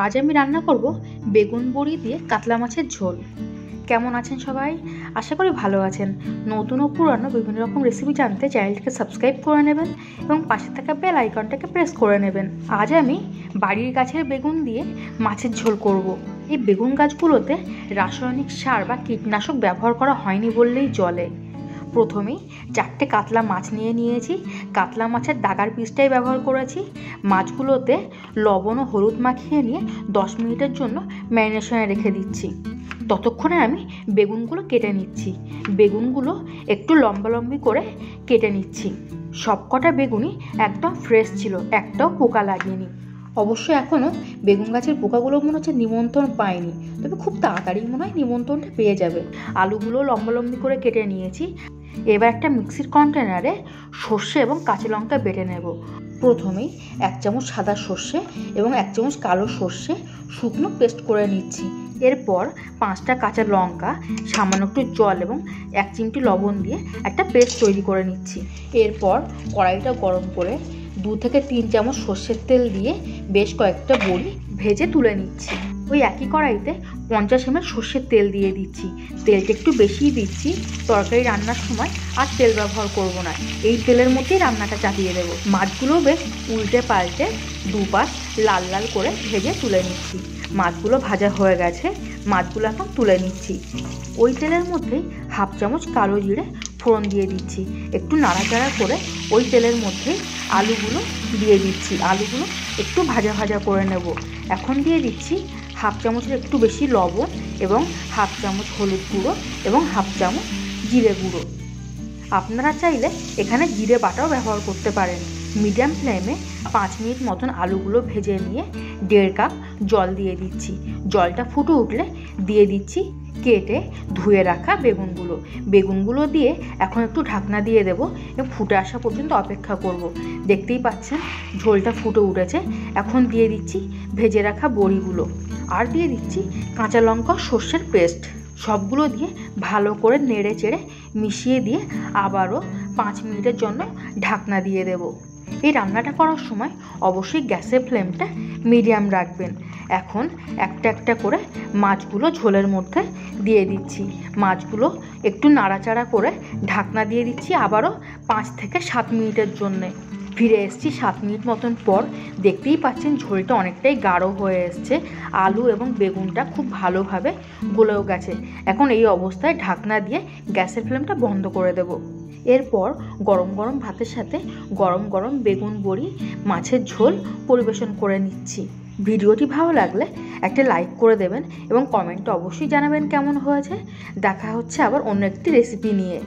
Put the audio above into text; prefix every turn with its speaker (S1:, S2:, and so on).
S1: আজ আমি রান্না করব বেগুন বড়ি দিয়ে কাতলা মাছের ঝোল। কেমন আছেন সবাই? আশা করি ভালো আছেন। নতুন ও পুরানো বিভিন্ন রকম রেসিপি জানতে চ্যানেলটিকে সাবস্ক্রাইব করে নেবেন এবং পাশে থাকা বেল আইকনটাকে প্রেস করে নেবেন। আজ আমি বাড়ির গাছের বেগুন দিয়ে মাছের ঝোল করব। এই বেগুন গাছগুলোতে রাসায়নিক সার বা কীটনাশক ব্যবহার করা হয়নি বললেই চলে। প্রথমেই 4টে কাতলা মাছ নিয়েছি। কাতলা মাছের ডাগার পিসটাই ব্যবহার করেছি। মাছগুলোতে লবণ ও হলুদ মাখিয়ে নিয়ে 10 মিনিটের জন্য ম্যারিনেশনে রেখে দিচ্ছি। ততক্ষণে আমি বেগুনগুলো কেটে নিচ্ছি। বেগুনগুলো একটু লম্বালম্বি করে কেটে নিচ্ছি। সবকটা বেগুনই একদম ফ্রেশ ছিল, একটাও পোকা লাগেনি। অবশ্য এখনও বেগুন গাছের পোকাগুলো মনে হচ্ছে নিমন্ত্রণ পায়নি, তবে খুব তাড়াতাড়ি মনে হয় নিমন্ত্রণটা পেয়ে যাবে। আলুগুলো লম্বালম্বি করে কেটে নিয়েছি। এবার একটা মিক্সির কন্টেনারে সর্ষে এবং কাঁচা লঙ্কা বেটে নেব। প্রথমেই 1 চামচ সাদা সর্ষে এবং 1 চামচ কালো সর্ষে শুকনো পেস্ট করে নিচ্ছি। এরপর 5টা কাঁচা লঙ্কা, সামান্য একটু জল এবং 1 চিমটি লবণ দিয়ে একটা পেস্ট তৈরি করে নিচ্ছি। এরপর কড়াইটা গরম করে 2 থেকে 3 চামচ সর্ষের তেল দিয়ে বেশ কয়েকটা বড়ি ভেজে তুলে নিচ্ছি। ওই একই কড়াইতে 50 ml সর্ষের তেল দিয়ে দিচ্ছি। তেলটা একটু বেশিই দিচ্ছি, তরকারি রান্নার সময় আর তেল ব্যবহার করব না, এই তেলের মধ্যেই রান্নাটা চাপিয়ে দেবো। মাছগুলো বেশ উল্টে পাল্টে দুপাশ লাল লাল করে ভেজে তুলে নিচ্ছি। মাছগুলো ভাজা হয়ে গেছে, মাছগুলো এখন তুলে নিচ্ছি। ওই তেলের মধ্যেই 1/2 চামচ কালো জিরে ফোড়ন দিয়ে দিচ্ছি। একটু নাড়াচাড়া করে ওই তেলের মধ্যেই আলুগুলো দিয়ে দিচ্ছি। আলুগুলো একটু ভাজা ভাজা করে নেব। এখন দিয়ে দিচ্ছি 1/2 চামচের একটু বেশি লবণ এবং 1/2 চামচ হলুদ গুঁড়ো এবং 1/2 চামচ জিরে গুঁড়ো। আপনারা চাইলে এখানে জিরে বাটাও ব্যবহার করতে পারেন। মিডিয়াম ফ্লেমে 5 মিনিট মতন আলুগুলো ভেজে নিয়ে 1.5 কাপ জল দিয়ে দিচ্ছি। জলটা ফুটে উঠলে দিয়ে দিচ্ছি কেটে ধুয়ে রাখা বেগুনগুলো দিয়ে এখন একটু ঢাকনা দিয়ে দেব এবং ফুটে আসা পর্যন্ত অপেক্ষা করব। দেখতেই পাচ্ছেন ঝোলটা ফুটে উঠেছে। এখন দিয়ে দিচ্ছি ভেজে রাখা বড়িগুলো আর দিয়ে দিচ্ছি কাঁচা লঙ্কা সর্ষের পেস্ট। সবগুলো দিয়ে ভালো করে নেড়ে চেড়ে মিশিয়ে দিয়ে আবারও 5 মিনিটের জন্য ঢাকনা দিয়ে দেব। এই রান্নাটা করার সময় অবশ্যই গ্যাসের ফ্লেমটা মিডিয়াম রাখবেন। এখন একটা একটা করে মাছগুলো ঝোলের মধ্যে দিয়ে দিচ্ছি। মাছগুলো একটু নাড়াচাড়া করে ঢাকনা দিয়ে দিচ্ছি আবারও 5 থেকে 7 মিনিটের জন্যে। ফিরে এসেছি 7 মিনিট মতন পর। দেখতেই পাচ্ছেন ঝোলটা অনেকটাই গাঢ় হয়ে এসছে। আলু এবং বেগুনটা খুব ভালোভাবে গলেও গেছে। এখন এই অবস্থায় ঢাকনা দিয়ে গ্যাসের ফ্লেমটা বন্ধ করে দেব। এরপর গরম গরম ভাতের সাথে গরম গরম বেগুন বড়ি মাছের ঝোল পরিবেশন করে নিচ্ছি। ভিডিওটি ভালো লাগলে একটা লাইক করে দেবেন এবং কমেন্টে অবশ্যই জানাবেন কেমন হয়েছে। দেখা হচ্ছে আবার অন্য একটি রেসিপি নিয়ে।